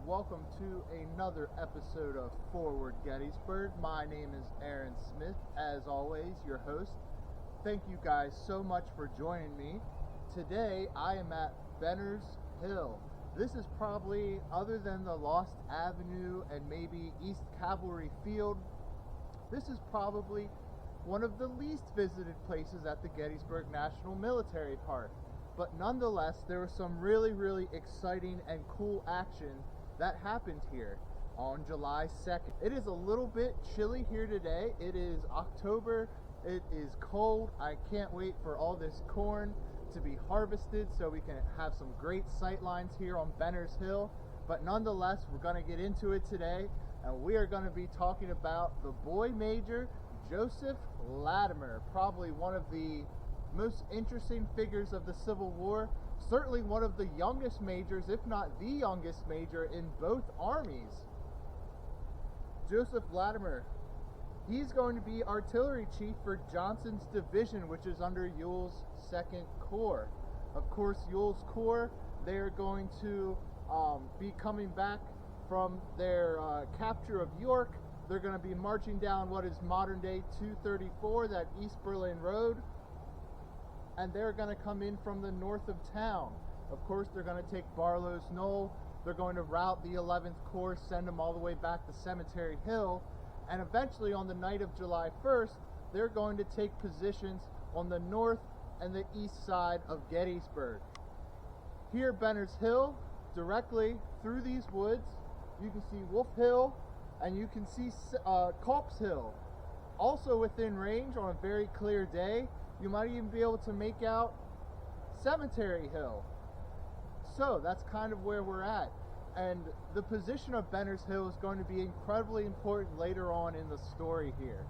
Welcome to another episode of Forward Gettysburg. My name is Aaron Smith, as always, your host. Thank you guys so much for joining me. Today I am at Benner's Hill. This is probably, other than the Lost Avenue and maybe East Cavalry Field, this is probably one of the least visited places at the Gettysburg National Military Park. But nonetheless, there was some really exciting and cool action that happened here on July 2nd. It is a little bit chilly here today. It is October. It is cold. I can't wait for all this corn to be harvested so we can have some great sight lines here on Benner's Hill. But nonetheless, we're going to get into it today, and we are going to be talking about the boy major, Joseph Latimer, probably one of the most interesting figures of the Civil War, certainly one of the youngest majors, if not the youngest major in both armies. Joseph Latimer, he's going to be artillery chief for Johnson's division, which is under Ewell's 2nd Corps. Of course, Ewell's Corps, they're going to be coming back from their capture of York. They're going to be marching down what is modern-day 234, that East Berlin Road, and they're going to come in from the north of town. Of course, they're going to take Barlow's Knoll. They're going to route the 11th Corps, send them all the way back to Cemetery Hill, and eventually on the night of July 1st, they're going to take positions on the north and the east side of Gettysburg. Here, Benner's Hill, directly through these woods, you can see Wolf Hill, and you can see Culp's Hill. Also within range on a very clear day, you might even be able to make out Cemetery Hill. So that's kind of where we're at. And the position of Benner's Hill is going to be incredibly important later on in the story here.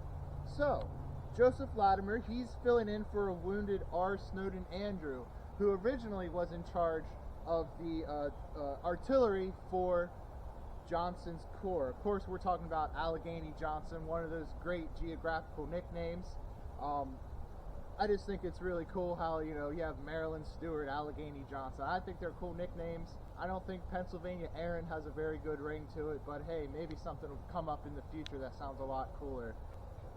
So, Joseph Latimer, he's filling in for a wounded R. Snowden Andrew, who originally was in charge of the artillery for Johnson's Corps. Of course, we're talking about Allegheny Johnson, one of those great geographical nicknames. I just think it's really cool how, you have Maryland Stewart, Allegheny Johnson. I think they're cool nicknames. I don't think Pennsylvania Aaron has a very good ring to it, but hey, maybe something will come up in the future that sounds a lot cooler.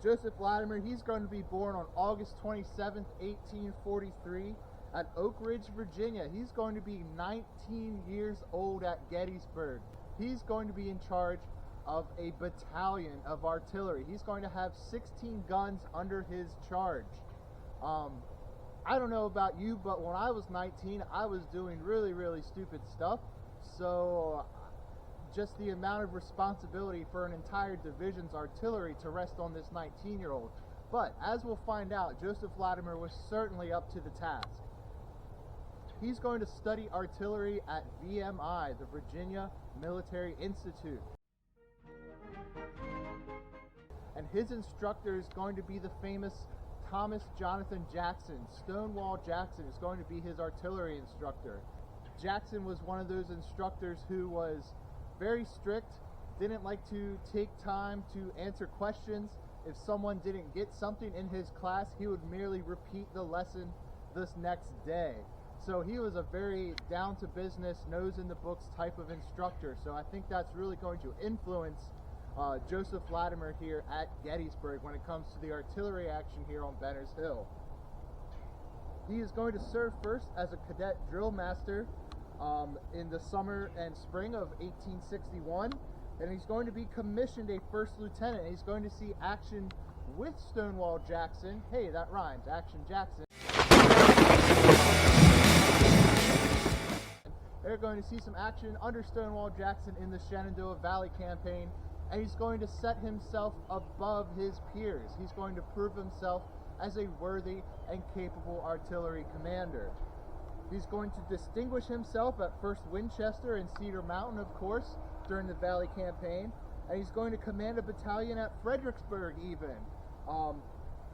Joseph Latimer, he's going to be born on August 27th, 1843 at Oak Ridge, Virginia. He's going to be 19 years old at Gettysburg. He's going to be in charge of a battalion of artillery. He's going to have 16 guns under his charge. I don't know about you, but when I was 19, I was doing really stupid stuff. So just the amount of responsibility for an entire division's artillery to rest on this 19-year-old. But as we'll find out, Joseph Latimer was certainly up to the task. He's going to study artillery at VMI, the Virginia Military Institute. And his instructor is going to be the famous Thomas Jonathan Jackson. Stonewall Jackson is going to be his artillery instructor. Jackson was one of those instructors who was very strict, didn't like to take time to answer questions. If someone didn't get something in his class, he would merely repeat the lesson this next day. So he was a very down to business, nose in the books type of instructor. So I think that's really going to influence Joseph Latimer here at Gettysburg when it comes to the artillery action here on Benner's Hill. He is going to serve first as a cadet drill master in the summer and spring of 1861, and he's going to be commissioned a first lieutenant. He's going to see action with Stonewall Jackson. Hey, that rhymes, Action Jackson. They're going to see some action under Stonewall Jackson in the Shenandoah Valley campaign, and he's going to set himself above his peers. He's going to prove himself as a worthy and capable artillery commander. He's going to distinguish himself at 1st Winchester and Cedar Mountain, of course, during the Valley campaign, and he's going to command a battalion at Fredericksburg even.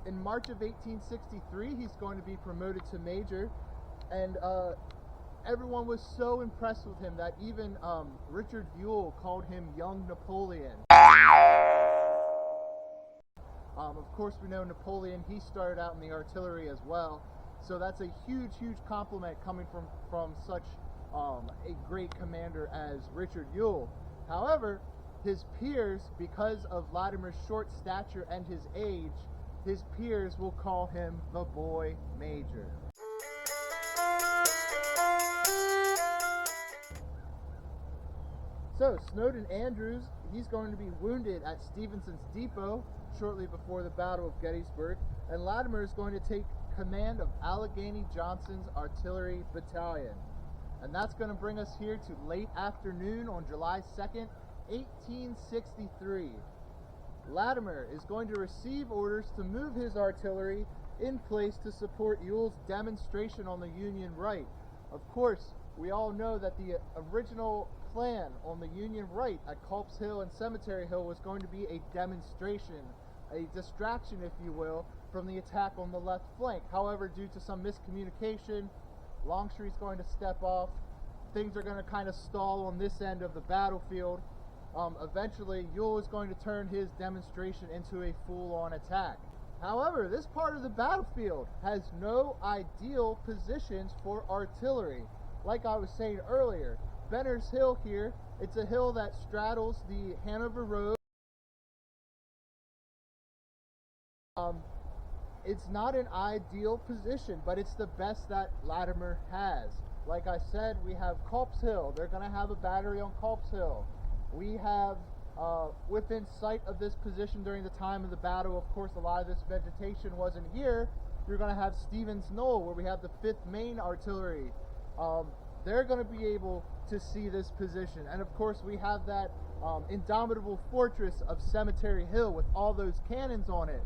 In March of 1863, he's going to be promoted to major, and everyone was so impressed with him that even Richard Buell called him Young Napoleon. Of course, we know Napoleon, he started out in the artillery as well, so that's a huge compliment coming from such a great commander as Richard Buell. However, his peers, because of Latimer's short stature and his age, his peers will call him the Boy Major. So, Snowden Andrews, he's going to be wounded at Stevenson's Depot shortly before the Battle of Gettysburg, and Latimer is going to take command of Allegheny Johnson's Artillery Battalion. And that's going to bring us here to late afternoon on July 2nd, 1863. Latimer is going to receive orders to move his artillery in place to support Ewell's demonstration on the Union right. Of course, we all know that the original plan on the Union right at Culp's Hill and Cemetery Hill was going to be a demonstration, a distraction, if you will, from the attack on the left flank. However, due to some miscommunication, Longstreet's going to step off. Things are going to kind of stall on this end of the battlefield. Eventually, Ewell is going to turn his demonstration into a full-on attack. However, this part of the battlefield has no ideal positions for artillery. Like I was saying earlier, Benner's Hill here, it's a hill that straddles the Hanover Road. It's not an ideal position, but it's the best that Latimer has. Like I said, we have Culp's Hill. They're going to have a battery on Culp's Hill. We have, within sight of this position during the time of the battle, of course, a lot of this vegetation wasn't here. You're going to have Stevens Knoll, where we have the 5th Maine Artillery. They're going to be able to see this position. And of course, we have that indomitable fortress of Cemetery Hill with all those cannons on it.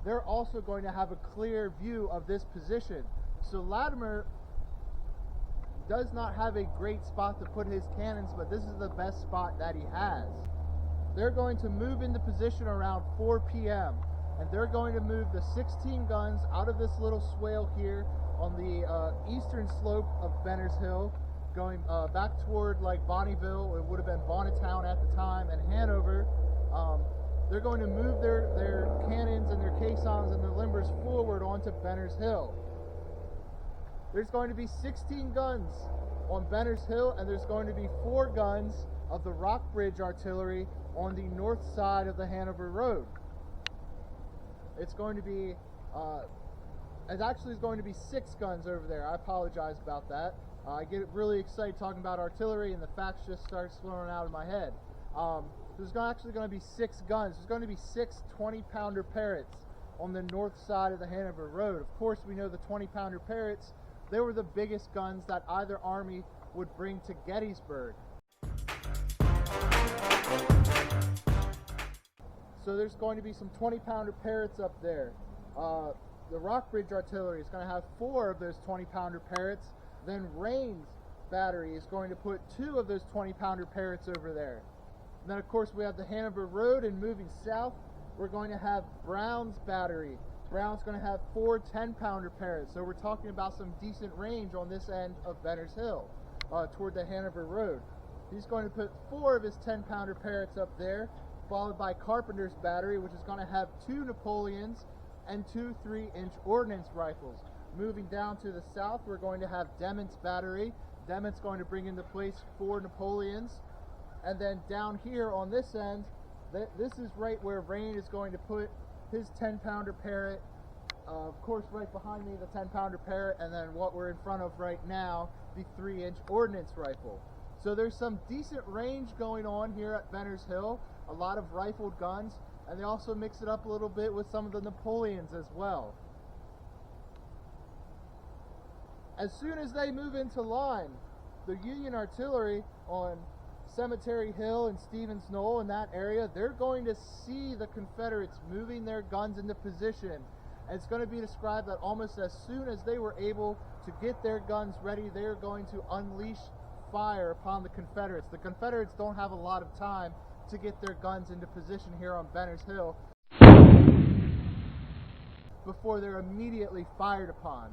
They're also going to have a clear view of this position. So Latimer does not have a great spot to put his cannons, but this is the best spot that he has. They're going to move into position around 4 p.m. and they're going to move the 16 guns out of this little swale here on the eastern slope of Benner's Hill, going back toward like Bonneville. It would have been Bonnetown at the time, and Hanover. They're going to move their cannons and their caissons and their limbers forward onto Benner's Hill. There's going to be 16 guns on Benner's Hill, and there's going to be 4 guns of the Rockbridge artillery on the north side of the Hanover Road. It's going to be, it actually is going to be 6 guns over there. I apologize about that. I get really excited talking about artillery, and the facts just start flowing out of my head. There's actually going to be 6 guns. There's going to be 6 20-pounder Parrotts on the north side of the Hanover Road. Of course, we know the 20-pounder Parrotts, they were the biggest guns that either army would bring to Gettysburg. So there's going to be some 20-pounder Parrotts up there. The Rockbridge artillery is going to have 4 of those 20-pounder Parrotts. Then Rains battery is going to put 2 of those 20-pounder Parrotts over there. And then, of course, we have the Hanover Road, and moving south, we're going to have Brown's battery Brown's going to have 4 10-pounder parrots, so we're talking about some decent range on this end of Benner's Hill, toward the Hanover Road. He's going to put 4 of his 10-pounder parrots up there, followed by Carpenter's battery, which is going to have 2 Napoleons and 2 3-inch ordnance rifles. Moving down to the south, we're going to have Demont's battery. Demont's going to bring into place 4 Napoleons. And then down here on this end, this is right where Rain is going to put his 10-pounder parrot. Of course, right behind me, the 10-pounder parrot, and then what we're in front of right now, the 3-inch ordnance rifle. So there's some decent range going on here at Benner's Hill, a lot of rifled guns, and they also mix it up a little bit with some of the Napoleons as well. As soon as they move into line, the Union artillery on Cemetery Hill and Stevens Knoll in that area, they're going to see the Confederates moving their guns into position. And it's going to be described that almost as soon as they were able to get their guns ready, they're going to unleash fire upon the Confederates. The Confederates don't have a lot of time to get their guns into position here on Benner's Hill before they're immediately fired upon.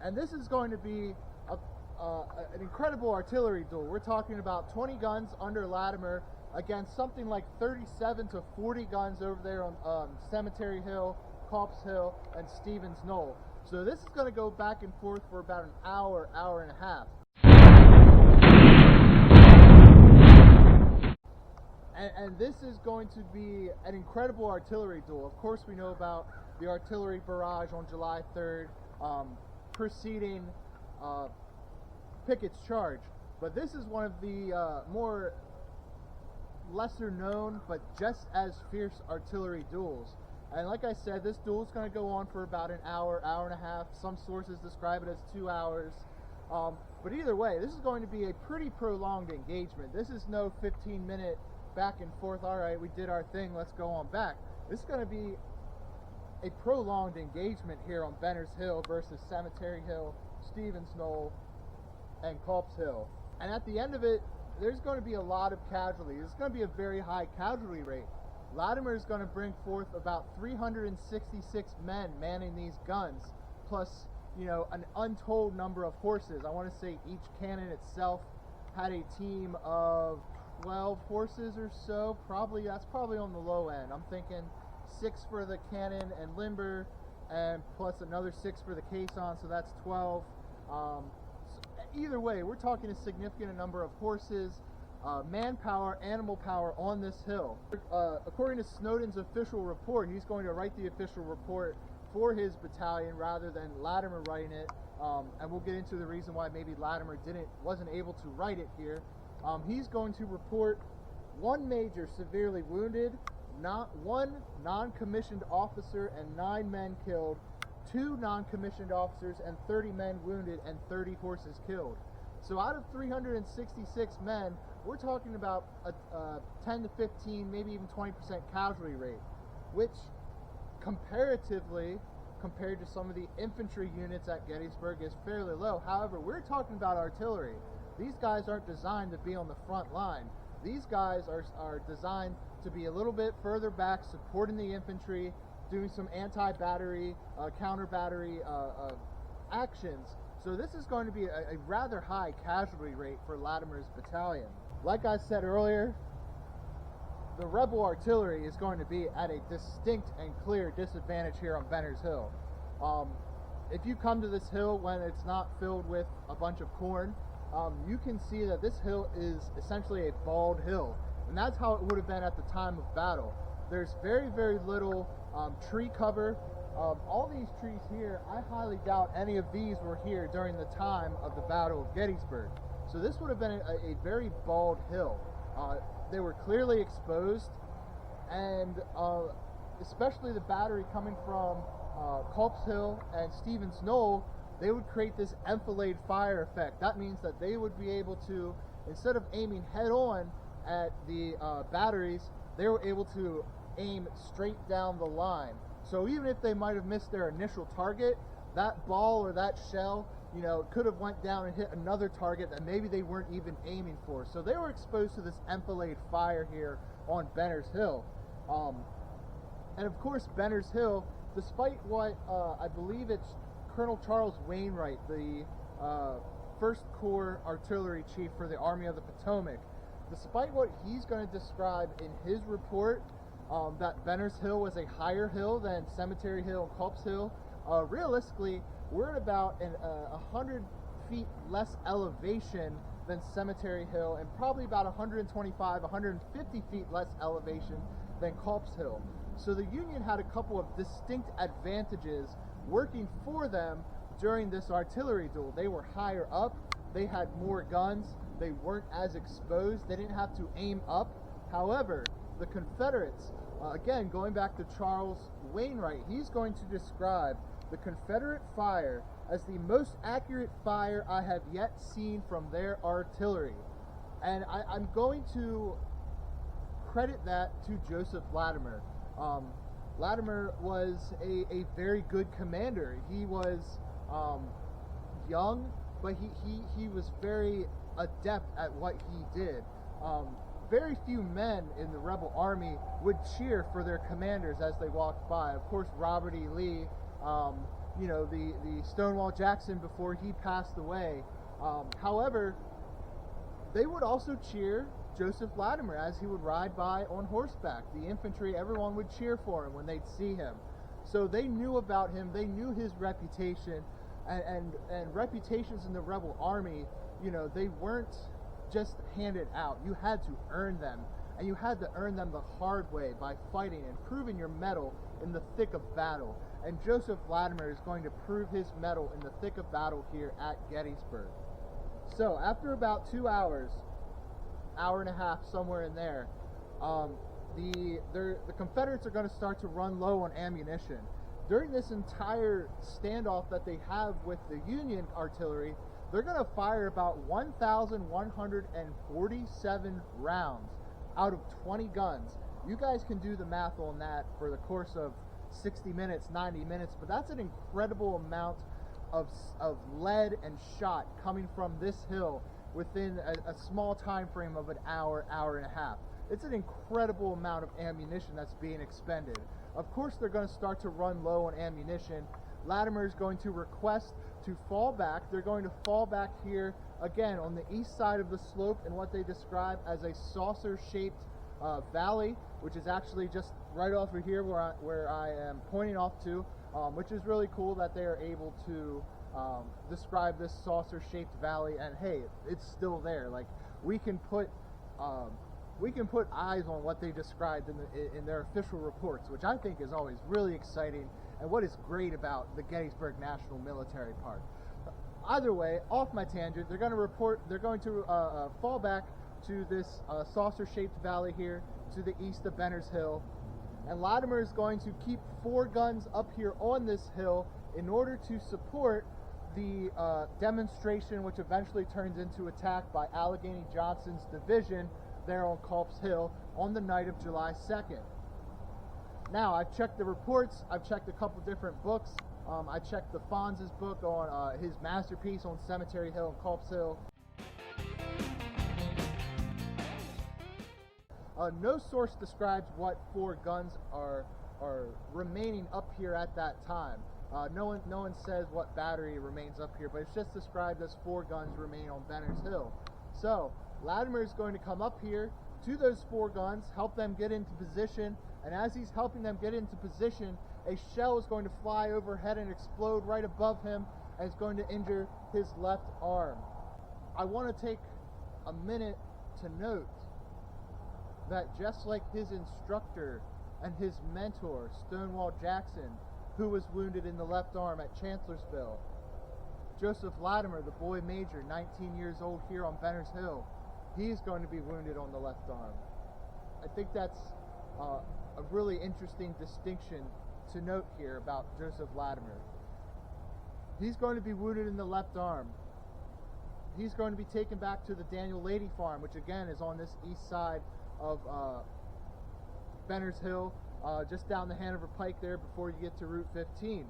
And this is going to be an incredible artillery duel. We're talking about 20 guns under Latimer against something like 37 to 40 guns over there on Cemetery Hill, Culp's Hill, and Stevens Knoll. So this is going to go back and forth for about an hour, hour and a half. And this is going to be an incredible artillery duel. Of course, we know about the artillery barrage on July 3rd, preceding Pickett's charge. But this is one of the more lesser known, but just as fierce artillery duels. And like I said, this duel is going to go on for about an hour, hour and a half. Some sources describe it as 2 hours. But either way, this is going to be a pretty prolonged engagement. This is no 15-minute back and forth, all right, we did our thing, let's go on back. This is going to be a prolonged engagement here on Benner's Hill versus Cemetery Hill, Stevens Knoll, and Culp's Hill. And at the end of it, there's going to be a lot of casualties. It's going to be a very high casualty rate. Latimer is going to bring forth about 366 men manning these guns, plus, you know, an untold number of horses. I want to say each cannon itself had a team of 12 horses or so. That's probably on the low end. I'm thinking 6 for the cannon and limber, and plus another 6 for the caisson, so that's 12. So either way, we're talking a significant number of horses, manpower, animal power on this hill. According to Snowden's official report, he's going to write the official report for his battalion rather than Latimer writing it, and we'll get into the reason why maybe Latimer wasn't able to write it here. He's going to report 1 major severely wounded, 1 non-commissioned officer and 9 men killed, 2 non-commissioned officers and 30 men wounded, and 30 horses killed. So out of 366 men, we're talking about a 10 to 15, maybe even 20% casualty rate, which comparatively, compared to some of the infantry units at Gettysburg, is fairly low. However, we're talking about artillery. These guys aren't designed to be on the front line. These guys are designed to be a little bit further back, supporting the infantry, doing some anti-battery, counter-battery actions. So this is going to be a rather high casualty rate for Latimer's battalion. Like I said earlier, the rebel artillery is going to be at a distinct and clear disadvantage here on Benner's Hill. If you come to this hill when it's not filled with a bunch of corn, you can see that this hill is essentially a bald hill, and that's how it would have been at the time of battle. There's very, very little tree cover. All these trees here, I highly doubt any of these were here during the time of the Battle of Gettysburg. So this would have been a very bald hill. They were clearly exposed, and especially the battery coming from Culp's Hill and Stevens Knoll, they would create this enfilade fire effect. That means that they would be able to, instead of aiming head on at the batteries, they were able to aim straight down the line. So even if they might have missed their initial target, that ball or that shell, you know, could have went down and hit another target that maybe they weren't even aiming for. So they were exposed to this enfilade fire here on Benner's Hill. And of course, Benner's Hill despite what I believe it's Colonel Charles Wainwright, the 1st Corps Artillery Chief for the Army of the Potomac, despite what he's going to describe in his report, that Benner's Hill was a higher hill than Cemetery Hill and Culp's Hill, realistically, we're at about 100 feet less elevation than Cemetery Hill, and probably about 125, 150 feet less elevation than Culp's Hill. So the Union had a couple of distinct advantages working for them during this artillery duel. They were higher up, they had more guns, they weren't as exposed, they didn't have to aim up. However, the Confederates, again, going back to Charles Wainwright, he's going to describe the Confederate fire as the most accurate fire I have yet seen from their artillery. And I'm going to credit that to Joseph Latimer. Latimer was a very good commander. He was young, but he was very adept at what he did. Very few men in the rebel army would cheer for their commanders as they walked by. Of course, Robert E. Lee, the Stonewall Jackson before he passed away. However, they would also cheer Joseph Latimer as he would ride by on horseback. The infantry, everyone would cheer for him when they'd see him. So they knew about him, they knew his reputation, and reputations in the rebel army, they weren't just handed out. You had to earn them, and you had to earn them the hard way by fighting and proving your mettle in the thick of battle. And Joseph Latimer is going to prove his mettle in the thick of battle here at Gettysburg. So after about 2 hours, hour and a half, somewhere in there, the Confederates are going to start to run low on ammunition. During this entire standoff that they have with the Union artillery, they're going to fire about 1,147 rounds out of 20 guns. You guys can do the math on that for the course of 60 minutes, 90 minutes, but that's an incredible amount of lead and shot coming from this hill within a small time frame of an hour, hour and a half. It's an incredible amount of ammunition that's being expended. Of course, they're going to start to run low on ammunition. Latimer is going to request to fall back. They're going to fall back here, again, on the east side of the slope in what they describe as a saucer-shaped valley, which is actually just right off of here where I am pointing off to, which is really cool that they are able to describe this saucer-shaped valley, and hey, it's still there. Like, we can put eyes on what they described in their official reports, which I think is always really exciting, and what is great about the Gettysburg National Military Park. Either way, off my tangent, they're going to fall back to this saucer-shaped valley here to the east of Benner's Hill, and Latimer is going to keep 4 guns up here on this hill in order to support the demonstration, which eventually turns into attack by Allegheny Johnson's division there on Culp's Hill on the night of July 2nd. Now, I've checked the reports, I've checked a couple different books. I checked the Fonz's book on his masterpiece on Cemetery Hill and Culp's Hill. No source describes what 4 guns are remaining up here at that time. No one says what battery remains up here, but it's just described as 4 guns remain on Benner's Hill. So Latimer is going to come up here to those 4 guns, help them get into position, and as he's helping them get into position, a shell is going to fly overhead and explode right above him, and it's going to injure his left arm. I want to take a minute to note that just like his instructor and his mentor, Stonewall Jackson, who was wounded in the left arm at Chancellorsville, Joseph Latimer, the boy major, 19 years old here on Benner's Hill, he's going to be wounded on the left arm. I think that's a really interesting distinction to note here about Joseph Latimer. He's going to be wounded in the left arm. He's going to be taken back to the Daniel Lady Farm, which again is on this east side of Benner's Hill, just down the Hanover Pike there before you get to Route 15.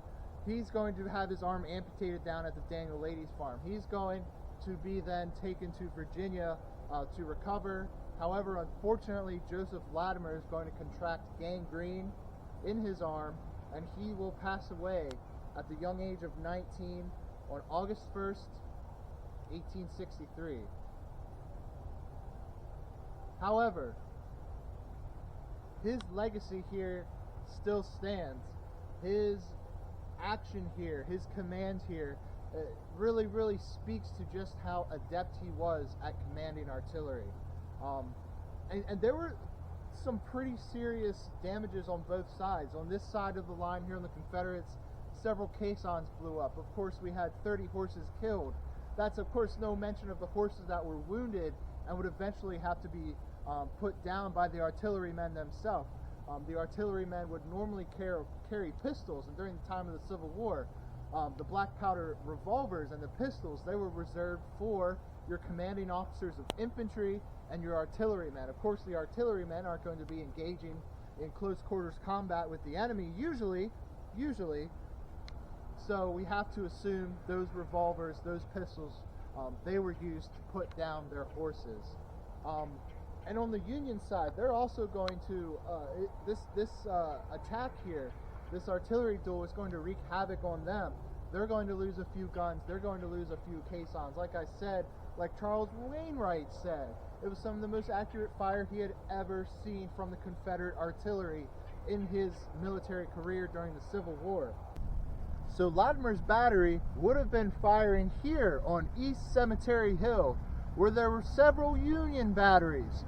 He's going to have his arm amputated down at the Daniel Ladies Farm. He's going to be then taken to Virginia to recover. However, unfortunately, Joseph Latimer is going to contract gangrene in his arm, and he will pass away at the young age of 19 on August 1st, 1863. However, his legacy here still stands. His action here, his command here, really speaks to just how adept he was at commanding artillery. And there were some pretty serious damages on both sides. On this side of the line here on the Confederates, several caissons blew up. Of course, we had 30 horses killed. That's, of course, no mention of the horses that were wounded and would eventually have to be put down by the artillerymen themselves. The artillerymen would normally carry pistols, and during the time of the Civil War, the black powder revolvers and the pistols, they were reserved for your commanding officers of infantry and your artillerymen. Of course, the artillerymen aren't going to be engaging in close quarters combat with the enemy, usually, so we have to assume those revolvers, those pistols, they were used to put down their horses. And on the Union side, they're also going to, this attack here, this artillery duel is going to wreak havoc on them. They're going to lose a few guns. They're going to lose a few caissons. Like I said, like Charles Wainwright said, it was some of the most accurate fire he had ever seen from the Confederate artillery in his military career during the Civil War. So Latimer's battery would have been firing here on East Cemetery Hill, where there were several Union batteries.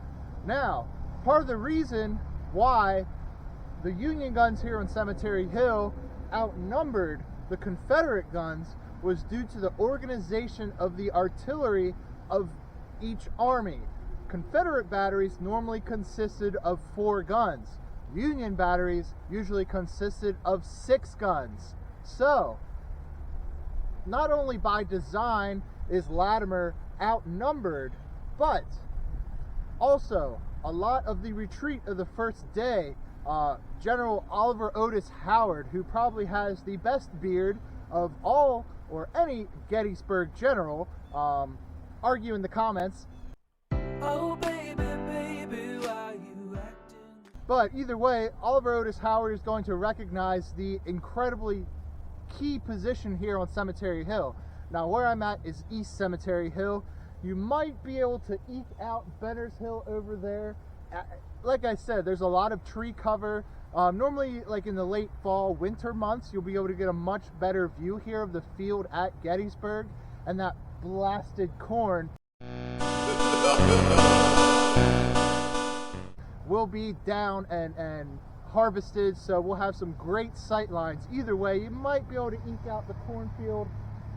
Now, part of the reason why the Union guns here on Cemetery Hill outnumbered the Confederate guns was due to the organization of the artillery of each army. Confederate batteries normally consisted of 4 guns. Union batteries usually consisted of 6 guns. So, not only by design is Latimer outnumbered, but also a lot of the retreat of the first day, General Oliver Otis Howard, who probably has the best beard of all or any Gettysburg general, argue in the comments. Oh, baby, baby, why you acting? But either way, Oliver Otis Howard is going to recognize the incredibly key position here on Cemetery Hill. Now, where I'm at is East Cemetery Hill. You might be able to eke out Benner's Hill over there. Like I said, there's a lot of tree cover. Normally, like in the late fall, winter months, you'll be able to get a much better view here of the field at Gettysburg, and that blasted corn will be down and harvested, so we'll have some great sight lines. Either way, you might be able to eke out the cornfield.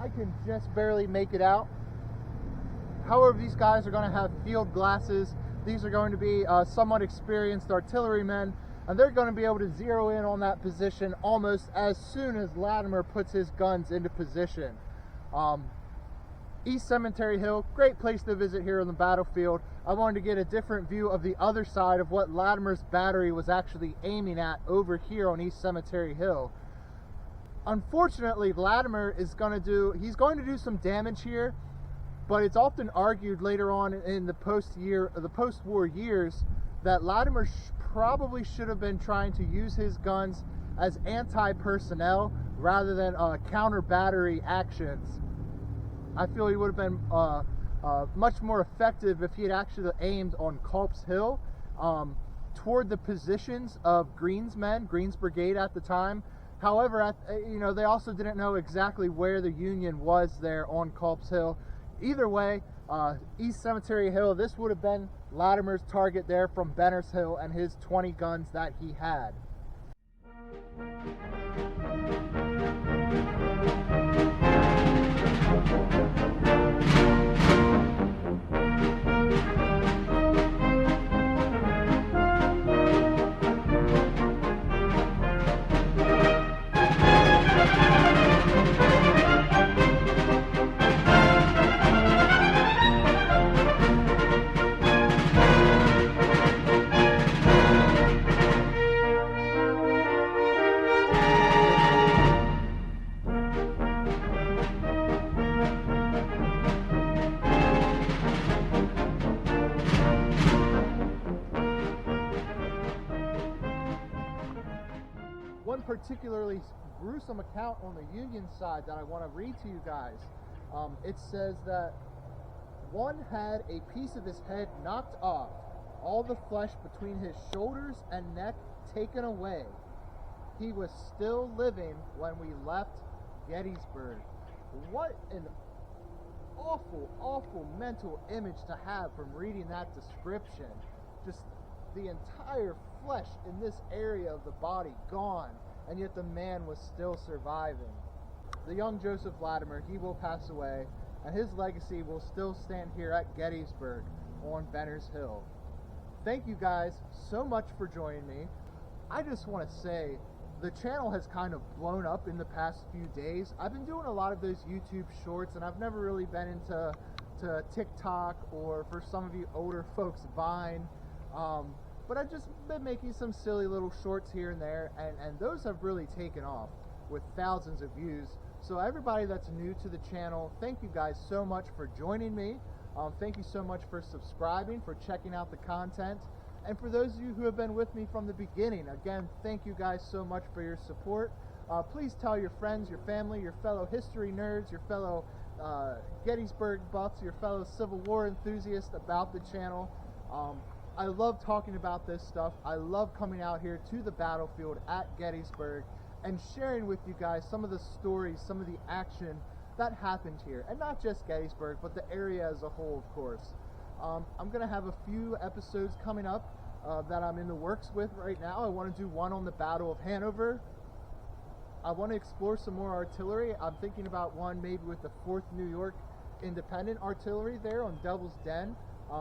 I can just barely make it out. However, these guys are going to have field glasses. These are going to be somewhat experienced artillerymen, and they're going to be able to zero in on that position almost as soon as Latimer puts his guns into position. East Cemetery Hill, great place to visit here on the battlefield. I wanted to get a different view of the other side of what Latimer's battery was actually aiming at over here on East Cemetery Hill. Unfortunately, Latimer is going to do some damage here, but it's often argued later on in the post-war years that Latimer probably should have been trying to use his guns as anti-personnel rather than counter-battery actions. I feel he would have been much more effective if he had actually aimed on Culp's Hill toward the positions of Green's men, Green's brigade at the time. However, they also didn't know exactly where the Union was there on Culp's Hill. Either way, East Cemetery Hill, this would have been Latimer's target there from Benner's Hill and his 20 guns that he had. particularly gruesome account on the Union side that I want to read to you guys. It says that one had a piece of his head knocked off, all the flesh between his shoulders and neck taken away. He was still living when we left Gettysburg. What an awful, awful mental image to have from reading that description. Just the entire flesh in this area of the body gone, and yet the man was still surviving. The young Joseph Latimer, he will pass away, and his legacy will still stand here at Gettysburg on Benner's Hill. Thank you guys so much for joining me. I just want to say, the channel has kind of blown up in the past few days. I've been doing a lot of those YouTube shorts, and I've never really been into TikTok, or for some of you older folks, Vine. But I've just been making some silly little shorts here and there, and those have really taken off with thousands of views. So everybody that's new to the channel, thank you guys so much for joining me. Thank you so much for subscribing, for checking out the content. And for those of you who have been with me from the beginning, again, thank you guys so much for your support. Please tell your friends, your family, your fellow history nerds, your fellow Gettysburg buffs, your fellow Civil War enthusiasts about the channel. I love talking about this stuff. I love coming out here to the battlefield at Gettysburg and sharing with you guys some of the stories, some of the action that happened here. And not just Gettysburg, but the area as a whole, of course. I'm going to have a few episodes coming up that I'm in the works with right now. I want to do one on the Battle of Hanover. I want to explore some more artillery. I'm thinking about one maybe with the 4th New York Independent Artillery there on Devil's Den,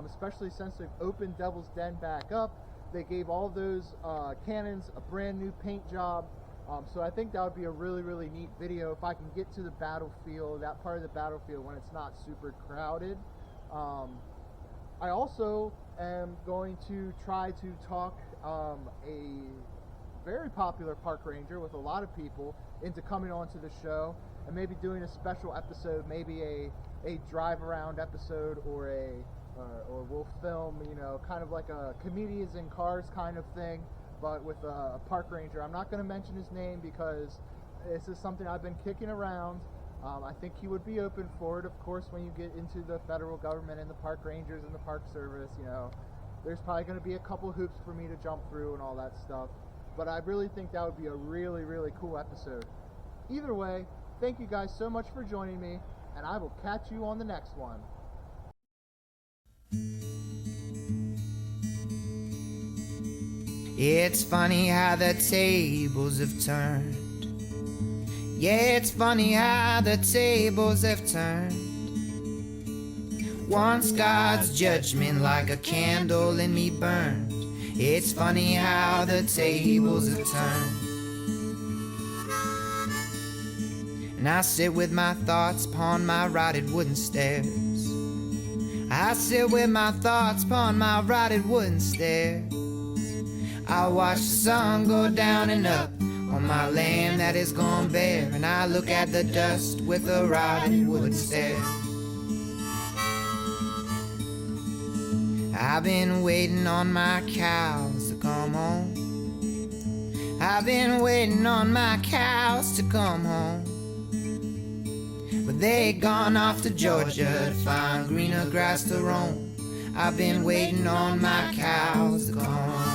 especially since they've opened Devil's Den back up. They gave all those cannons a brand new paint job. So I think that would be a really, really neat video if I can get to the battlefield, that part of the battlefield when it's not super crowded. I also am going to try to talk a very popular park ranger with a lot of people into coming onto the show and maybe doing a special episode, maybe a drive around episode, or we'll film, you know, kind of like a comedians in cars kind of thing, but with a park ranger. I'm not going to mention his name because this is something I've been kicking around. I think he would be open for it. Of course, when you get into the federal government and the park rangers and the park service, you know, there's probably going to be a couple hoops for me to jump through and all that stuff. But I really think that would be a really, really cool episode. Either way, thank you guys so much for joining me, and I will catch you on the next one. It's funny how the tables have turned. Yeah, it's funny how the tables have turned. Once God's judgment like a candle in me burned. It's funny how the tables have turned. And I sit with my thoughts upon my rotted wooden stairs. I sit with my thoughts upon my rotted wooden stairs. I watch the sun go down and up on my land that is gone bare, and I look at the dust with a rotted wooden stare. I've been waiting on my cows to come home. I've been waiting on my cows to come home, but they gone off to Georgia to find greener grass to roam. I've been waiting on my cows to come home.